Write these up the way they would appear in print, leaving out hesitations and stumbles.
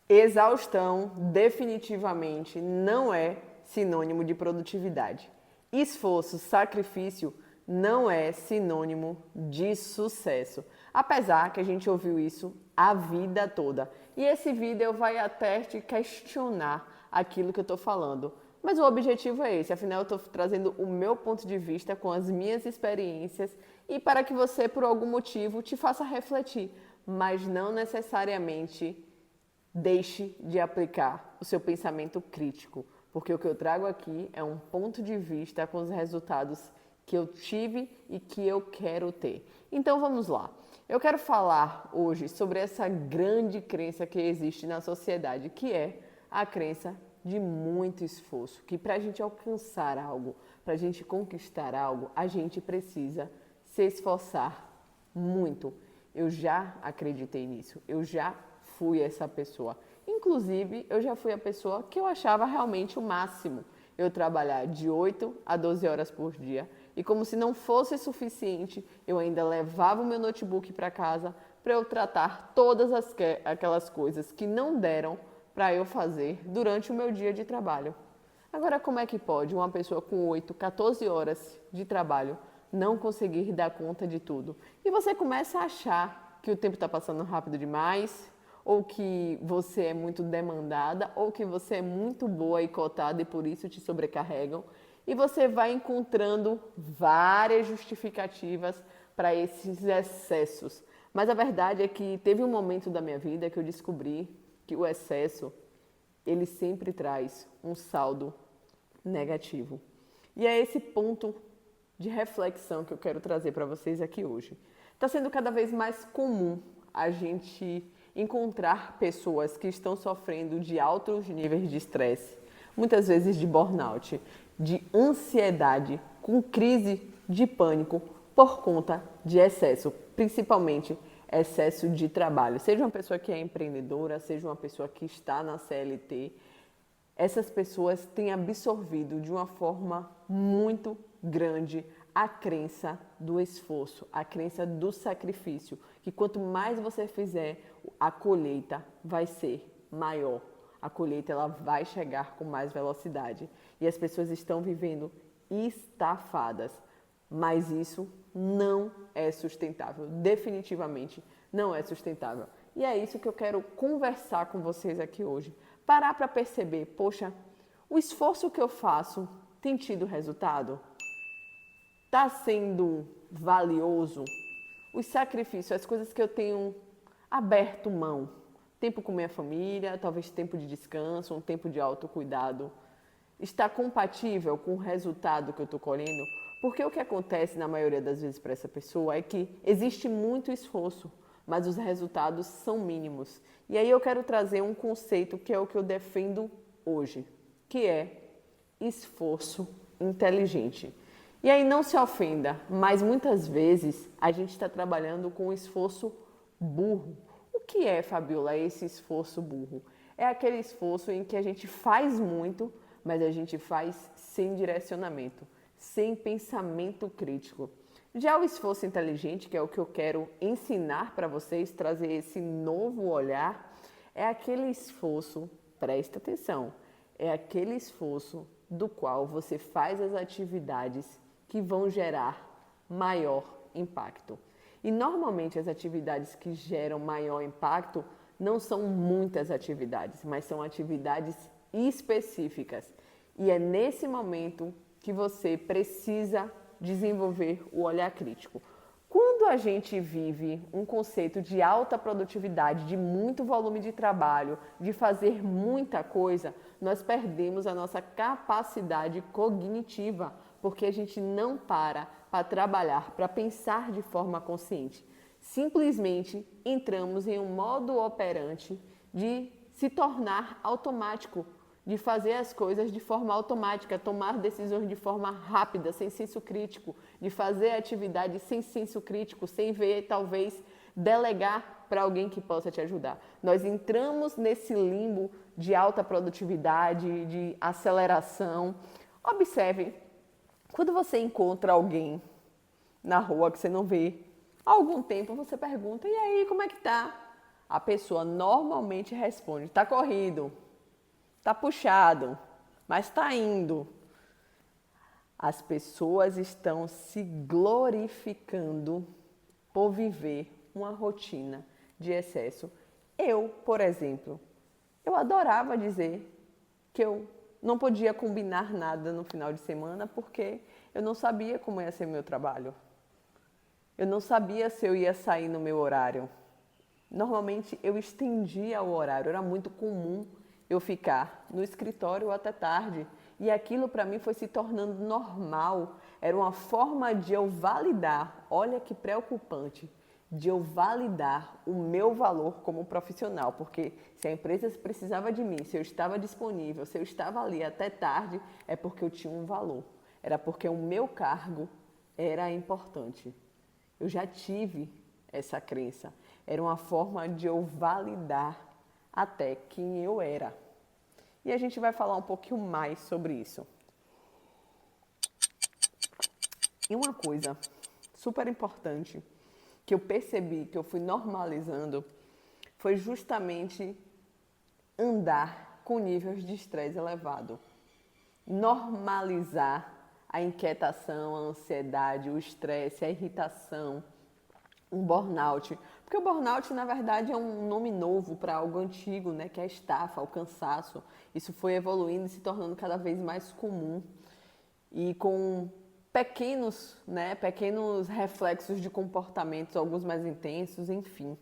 Exaustão definitivamente não é sinônimo de produtividade. Esforço, sacrifício não é sinônimo de sucesso. Apesar que a gente ouviu isso a vida toda. E esse vídeo vai até te questionar aquilo que eu estou falando. Mas o objetivo é esse, afinal eu estou trazendo o meu ponto de vista com as minhas experiências e para que você, por algum motivo, te faça refletir, mas não necessariamente deixe de aplicar o seu pensamento crítico, porque o que eu trago aqui é um ponto de vista com os resultados que eu tive e que eu quero ter. Então vamos lá. Eu quero falar hoje sobre essa grande crença que existe na sociedade, que é a crença de muito esforço, que para a gente alcançar algo, para a gente conquistar algo, a gente precisa se esforçar muito. Eu já acreditei nisso, eu já fui essa pessoa. Inclusive, eu já fui a pessoa que eu achava realmente o máximo eu trabalhar de 8 a 12 horas por dia. E como se não fosse suficiente, eu ainda levava o meu notebook para casa para eu tratar todas aquelas coisas que não deram para eu fazer durante o meu dia de trabalho. Agora, como é que pode uma pessoa com 8, 14 horas de trabalho não conseguir dar conta de tudo? E você começa a achar que o tempo está passando rápido demais, ou que você é muito demandada, ou que você é muito boa e cotada e por isso te sobrecarregam. E você vai encontrando várias justificativas para esses excessos. Mas a verdade é que teve um momento da minha vida que eu descobri que o excesso, ele sempre traz um saldo negativo. E é esse ponto de reflexão que eu quero trazer para vocês aqui hoje. Está sendo cada vez mais comum a gente encontrar pessoas que estão sofrendo de altos níveis de estresse, muitas vezes de burnout, de ansiedade, com crise de pânico por conta de excesso, principalmente excesso de trabalho. Seja uma pessoa que é empreendedora, seja uma pessoa que está na CLT, essas pessoas têm absorvido de uma forma muito grande a crença do esforço, a crença do sacrifício, que quanto mais você fizer, a colheita vai ser maior. A colheita ela vai chegar com mais velocidade. E as pessoas estão vivendo estafadas. Mas isso não é sustentável. Definitivamente não é sustentável. E é isso que eu quero conversar com vocês aqui hoje. Parar para perceber, poxa, o esforço que eu faço tem tido resultado? Está sendo valioso? Os sacrifícios, as coisas que eu tenho aberto mão. Tempo com minha família, talvez tempo de descanso, um tempo de autocuidado. Está compatível com o resultado que eu estou colhendo? Porque o que acontece na maioria das vezes para essa pessoa é que existe muito esforço, mas os resultados são mínimos. E aí eu quero trazer um conceito que é o que eu defendo hoje, que é esforço inteligente. E aí não se ofenda, mas muitas vezes a gente está trabalhando com esforço burro. O que é, Fabiola, esse esforço burro? É aquele esforço em que a gente faz muito, mas a gente faz sem direcionamento, sem pensamento crítico. Já o esforço inteligente, que é o que eu quero ensinar para vocês, trazer esse novo olhar, é aquele esforço, presta atenção, é aquele esforço do qual você faz as atividades que vão gerar maior impacto. E normalmente as atividades que geram maior impacto não são muitas atividades, mas são atividades específicas. E é nesse momento que você precisa desenvolver o olhar crítico. Quando a gente vive um conceito de alta produtividade, de muito volume de trabalho, de fazer muita coisa, nós perdemos a nossa capacidade cognitiva, porque a gente não para trabalhar, para pensar de forma consciente. Simplesmente entramos em um modo operante de se tornar automático, de fazer as coisas de forma automática, tomar decisões de forma rápida, sem senso crítico, de fazer atividades sem senso crítico, sem ver, talvez, delegar para alguém que possa te ajudar. Nós entramos nesse limbo de alta produtividade, de aceleração. Observe, quando você encontra alguém na rua que você não vê há algum tempo, você pergunta, e aí, como é que tá? a pessoa normalmente responde: está corrido, está puxado, mas está indo. As pessoas estão se glorificando por viver uma rotina de excesso. Eu, por exemplo, eu adorava dizer que eu não podia combinar nada no final de semana porque eu não sabia como ia ser meu trabalho. Eu não sabia se eu ia sair no meu horário. Normalmente eu estendia o horário, era muito comum eu ficar no escritório até tarde. E aquilo para mim foi se tornando normal. Era uma forma de eu validar, olha que preocupante, de eu validar o meu valor como profissional. Porque se a empresa precisava de mim, se eu estava disponível, se eu estava ali até tarde, é porque eu tinha um valor. Era porque o meu cargo era importante. Eu já tive essa crença. Era uma forma de eu validar até quem eu era. E a gente vai falar um pouquinho mais sobre isso. E uma coisa super importante que eu percebi, que eu fui normalizando, foi justamente andar com níveis de estresse elevado. Normalizar a inquietação, a ansiedade, o estresse, a irritação, um burnout. Porque o burnout, na verdade, é um nome novo para algo antigo, né? Que é a estafa, o cansaço. Isso foi evoluindo e se tornando cada vez mais comum. E com pequenos reflexos de comportamentos, alguns mais intensos, enfim.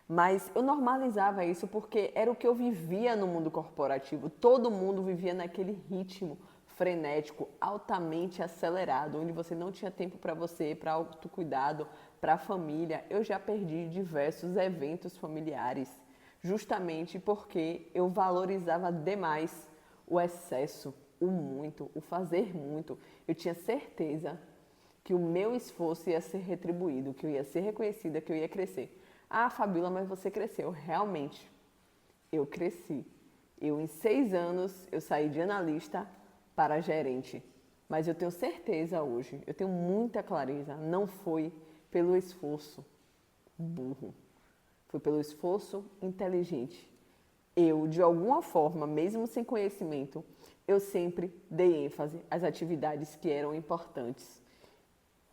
Mas eu normalizava isso porque era o que eu vivia no mundo corporativo. Todo mundo vivia naquele ritmo frenético, altamente acelerado, onde você não tinha tempo para você, para autocuidado, para a família. Eu já perdi diversos eventos familiares, justamente porque eu valorizava demais o excesso, o muito, o fazer muito. Eu tinha certeza que o meu esforço ia ser retribuído, que eu ia ser reconhecida, que eu ia crescer. Ah, Fabíola, mas você cresceu. Realmente, eu cresci. Em 6 anos, eu saí de analista para gerente. Mas eu tenho certeza hoje, eu tenho muita clareza, não foi pelo esforço burro, foi pelo esforço inteligente. Eu, de alguma forma, mesmo sem conhecimento, eu sempre dei ênfase às atividades que eram importantes.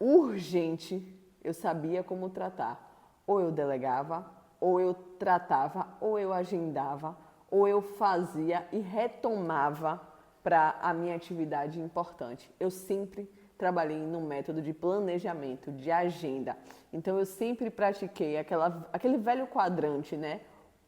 Urgente, eu sabia como tratar. Ou eu delegava, ou eu tratava, ou eu agendava, ou eu fazia e retomava para a minha atividade importante. Eu sempre trabalhei no método de planejamento, de agenda. Então eu sempre pratiquei aquele velho quadrante, né?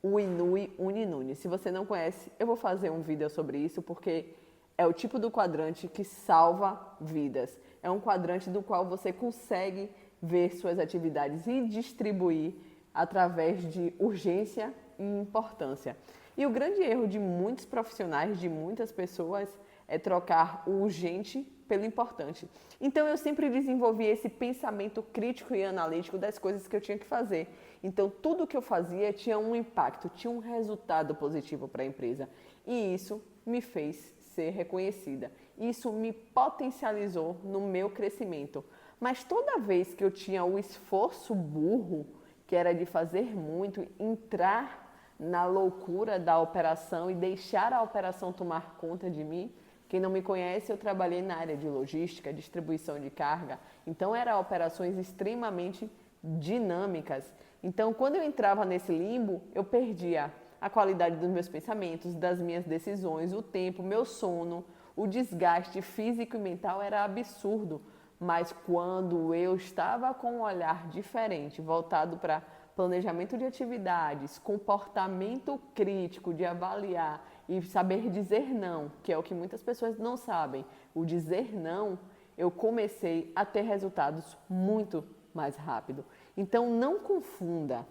O Inui Uninune. Se você não conhece, eu vou fazer um vídeo sobre isso porque é o tipo do quadrante que salva vidas. É um quadrante do qual você consegue ver suas atividades e distribuir através de urgência e importância. E o grande erro de muitos profissionais, de muitas pessoas, é trocar o urgente pelo importante. Então eu sempre desenvolvi esse pensamento crítico e analítico das coisas que eu tinha que fazer. Então tudo que eu fazia tinha um impacto, tinha um resultado positivo para a empresa. E isso me fez ser reconhecida. Isso me potencializou no meu crescimento. Mas toda vez que eu tinha o esforço burro, que era de fazer muito, entrar na loucura da operação e deixar a operação tomar conta de mim. Quem não me conhece, eu trabalhei na área de logística, distribuição de carga, então eram operações extremamente dinâmicas. Então, quando eu entrava nesse limbo, eu perdia a qualidade dos meus pensamentos, das minhas decisões, o tempo, meu sono, o desgaste físico e mental era absurdo. Mas quando eu estava com um olhar diferente, voltado para planejamento de atividades, comportamento crítico de avaliar e saber dizer não, que é o que muitas pessoas não sabem, o dizer não, eu comecei a ter resultados muito mais rápido. Então não confunda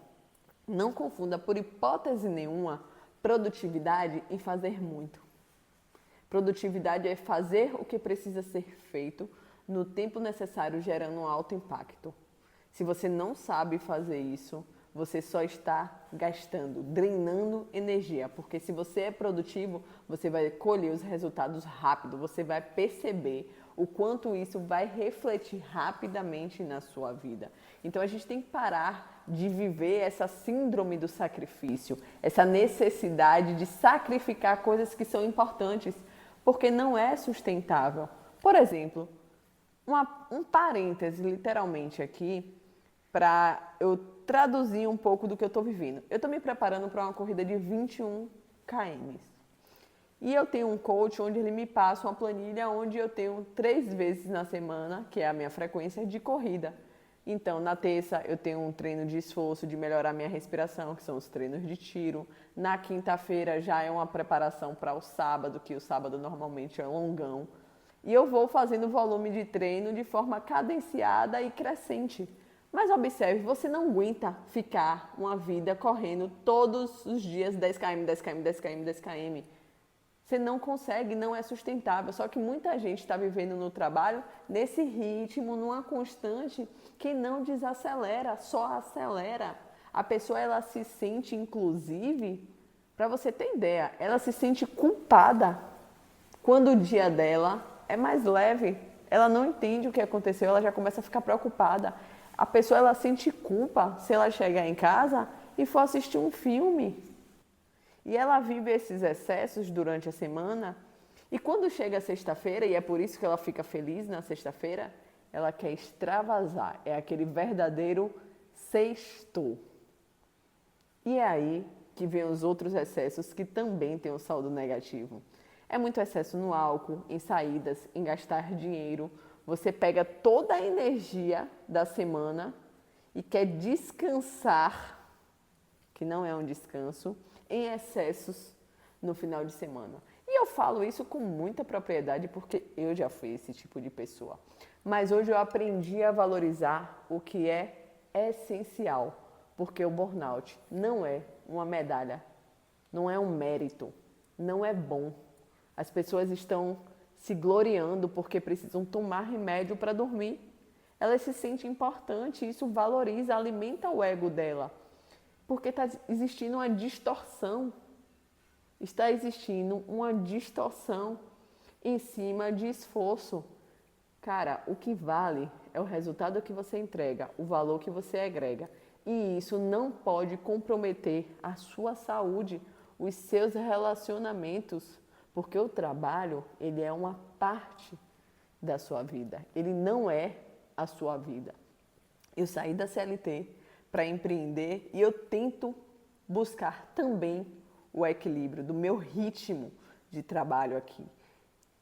por hipótese nenhuma produtividade em fazer muito. Produtividade é fazer o que precisa ser feito no tempo necessário, gerando um alto impacto. Se você não sabe fazer isso, você só está gastando, drenando energia. Porque se você é produtivo, você vai colher os resultados rápido, você vai perceber o quanto isso vai refletir rapidamente na sua vida. Então a gente tem que parar de viver essa síndrome do sacrifício, essa necessidade de sacrificar coisas que são importantes, porque não é sustentável. Por exemplo, um parêntese literalmente aqui, para eu traduzir um pouco do que eu estou vivendo. Eu estou me preparando para uma corrida de 21 km. E eu tenho um coach onde ele me passa uma planilha onde eu tenho 3 vezes na semana, que é a minha frequência de corrida. Então, na terça eu tenho um treino de esforço, de melhorar minha respiração, que são os treinos de tiro. Na quinta-feira já é uma preparação para o sábado, que o sábado normalmente é longão. E eu vou fazendo volume de treino de forma cadenciada e crescente. Mas observe, você não aguenta ficar uma vida correndo todos os dias 10 km, 10 km, 10 km, 10 km. Você não consegue, não é sustentável. Só que muita gente está vivendo no trabalho nesse ritmo, numa constante que não desacelera, só acelera. A pessoa ela se sente, inclusive, para você ter ideia, ela se sente culpada quando o dia dela é mais leve. Ela não entende o que aconteceu, ela já começa a ficar preocupada. A pessoa ela sente culpa se ela chegar em casa e for assistir um filme. E ela vive esses excessos durante a semana. E quando chega a sexta-feira, e é por isso que ela fica feliz na sexta-feira, ela quer extravasar. É aquele verdadeiro sextou. E é aí que vem os outros excessos que também têm um saldo negativo. É muito excesso no álcool, em saídas, em gastar dinheiro. Você pega toda a energia da semana e quer descansar, que não é um descanso, em excessos no final de semana. E eu falo isso com muita propriedade porque eu já fui esse tipo de pessoa. Mas hoje eu aprendi a valorizar o que é essencial, porque o burnout não é uma medalha, não é um mérito, não é bom. As pessoas estão se gloriando porque precisam tomar remédio para dormir. Elas se sentem importantes, isso valoriza, alimenta o ego dela. Porque está existindo uma distorção. Está existindo uma distorção em cima de esforço. Cara, o que vale é o resultado que você entrega, o valor que você agrega. E isso não pode comprometer a sua saúde, os seus relacionamentos. Porque o trabalho, ele é uma parte da sua vida. Ele não é a sua vida. Eu saí da CLT para empreender e eu tento buscar também o equilíbrio do meu ritmo de trabalho aqui.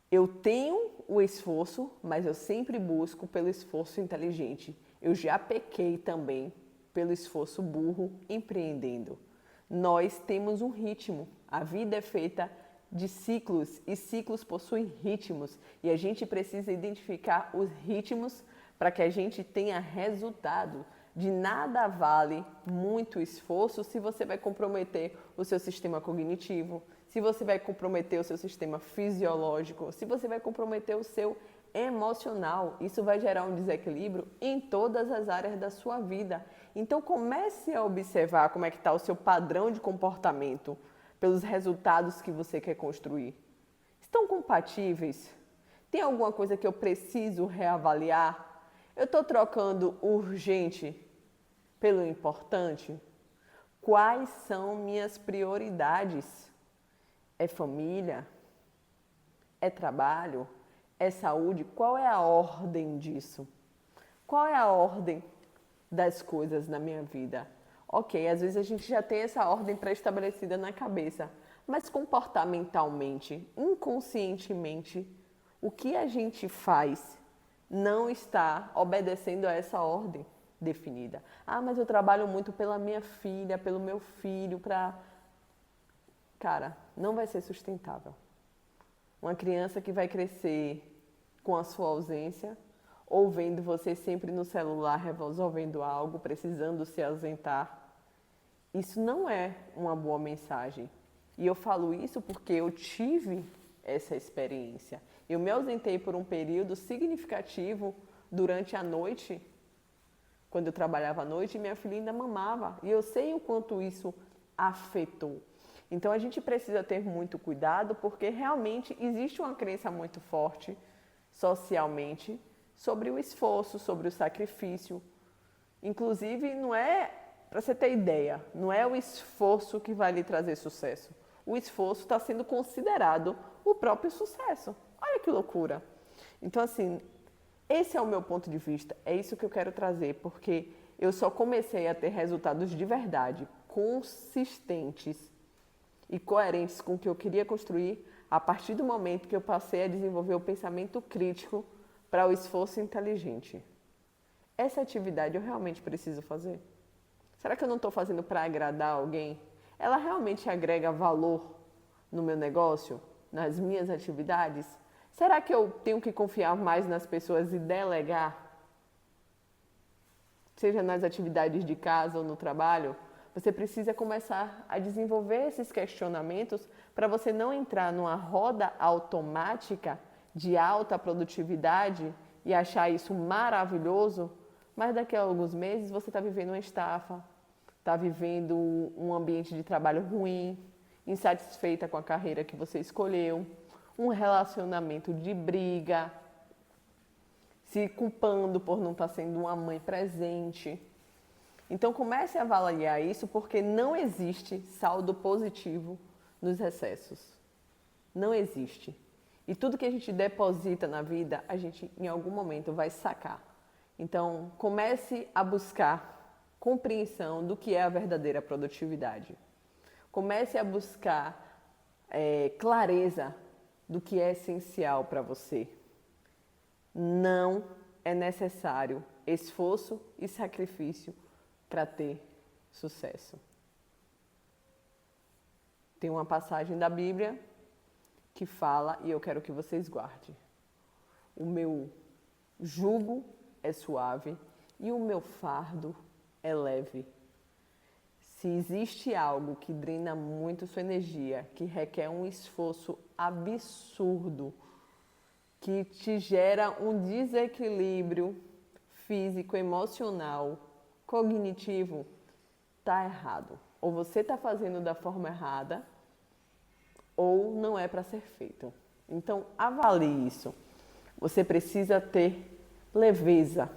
Eu tenho o esforço, mas eu sempre busco pelo esforço inteligente. Eu já pequei também pelo esforço burro empreendendo. Nós temos um ritmo. A vida é feita de ciclos e ciclos possuem ritmos e a gente precisa identificar os ritmos para que a gente tenha resultado. De nada vale muito esforço se você vai comprometer o seu sistema cognitivo, se você vai comprometer o seu sistema fisiológico, se você vai comprometer o seu emocional. Isso vai gerar um desequilíbrio em todas as áreas da sua vida. Então comece a observar como é que está o seu padrão de comportamento pelos resultados que você quer construir. Estão compatíveis? Tem alguma coisa que eu preciso reavaliar? Eu estou trocando o urgente pelo importante? Quais são minhas prioridades? É família? É trabalho? É saúde? Qual é a ordem disso? Qual é a ordem das coisas na minha vida? Ok, às vezes a gente já tem essa ordem pré-estabelecida na cabeça, mas comportamentalmente, inconscientemente, o que a gente faz não está obedecendo a essa ordem definida. Ah, mas eu trabalho muito pela minha filha, pelo meu filho, para... Cara, não vai ser sustentável. Uma criança que vai crescer com a sua ausência, ou vendo você sempre no celular resolvendo algo, precisando se ausentar, isso não é uma boa mensagem. E eu falo isso porque eu tive essa experiência. Eu me ausentei por um período significativo durante a noite quando eu trabalhava à noite e minha filha ainda mamava. E eu sei o quanto isso afetou. Então a gente precisa ter muito cuidado porque realmente existe uma crença muito forte socialmente sobre o esforço, sobre o sacrifício. Inclusive, não é, para você ter ideia, não é o esforço que vai lhe trazer sucesso. O esforço está sendo considerado o próprio sucesso. Olha que loucura. Então, assim, esse é o meu ponto de vista, é isso que eu quero trazer, porque eu só comecei a ter resultados de verdade, consistentes e coerentes com o que eu queria construir a partir do momento que eu passei a desenvolver o pensamento crítico para o esforço inteligente. Essa atividade eu realmente preciso fazer? Será que eu não estou fazendo para agradar alguém? Ela realmente agrega valor no meu negócio, nas minhas atividades? Será que eu tenho que confiar mais nas pessoas e delegar? Seja nas atividades de casa ou no trabalho, você precisa começar a desenvolver esses questionamentos para você não entrar numa roda automática de alta produtividade e achar isso maravilhoso, mas daqui a alguns meses você está vivendo uma estafa, está vivendo um ambiente de trabalho ruim, insatisfeita com a carreira que você escolheu, um relacionamento de briga, se culpando por não estar sendo uma mãe presente. Então comece a avaliar isso porque não existe saldo positivo nos excessos. Não existe. E tudo que a gente deposita na vida, a gente em algum momento vai sacar. Então comece a buscar compreensão do que é a verdadeira produtividade. Comece a buscar clareza do que é essencial para você. Não é necessário esforço e sacrifício para ter sucesso. Tem uma passagem da Bíblia que fala, e eu quero que vocês guardem: o meu jugo é suave e o meu fardo é leve. Se existe algo que drena muito sua energia, que requer um esforço absurdo, que te gera um desequilíbrio físico, emocional, cognitivo, tá errado. Ou você está fazendo da forma errada, ou não é para ser feito. Então, avalie isso. Você precisa ter leveza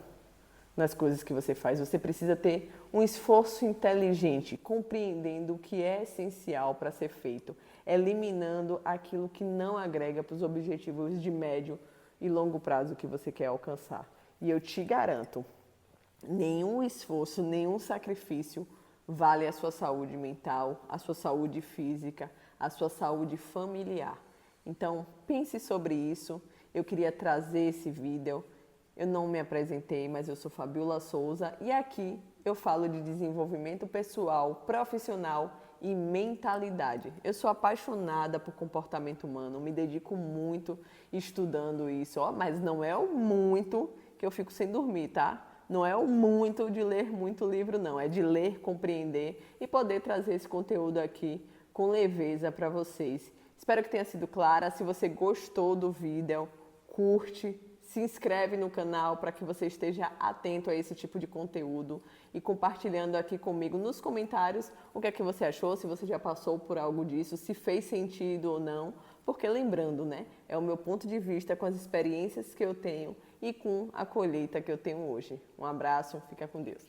nas coisas que você faz. Você precisa ter um esforço inteligente, compreendendo o que é essencial para ser feito, eliminando aquilo que não agrega para os objetivos de médio e longo prazo que você quer alcançar. E eu te garanto, nenhum esforço, nenhum sacrifício vale a sua saúde mental, a sua saúde física, a sua saúde familiar. Então, pense sobre isso. Eu queria trazer esse vídeo. Eu não me apresentei, mas eu sou Fabiola Souza e aqui eu falo de desenvolvimento pessoal, profissional e mentalidade. Eu sou apaixonada por comportamento humano, me dedico muito estudando isso, mas não é o muito que eu fico sem dormir, tá? Não é o muito de ler muito livro, não. É de ler, compreender e poder trazer esse conteúdo aqui com leveza para vocês. Espero que tenha sido clara. Se você gostou do vídeo, curte, se inscreve no canal para que você esteja atento a esse tipo de conteúdo e compartilhando aqui comigo nos comentários o que é que você achou, se você já passou por algo disso, se fez sentido ou não, porque lembrando, né, é o meu ponto de vista com as experiências que eu tenho e com a colheita que eu tenho hoje. Um abraço, fica com Deus.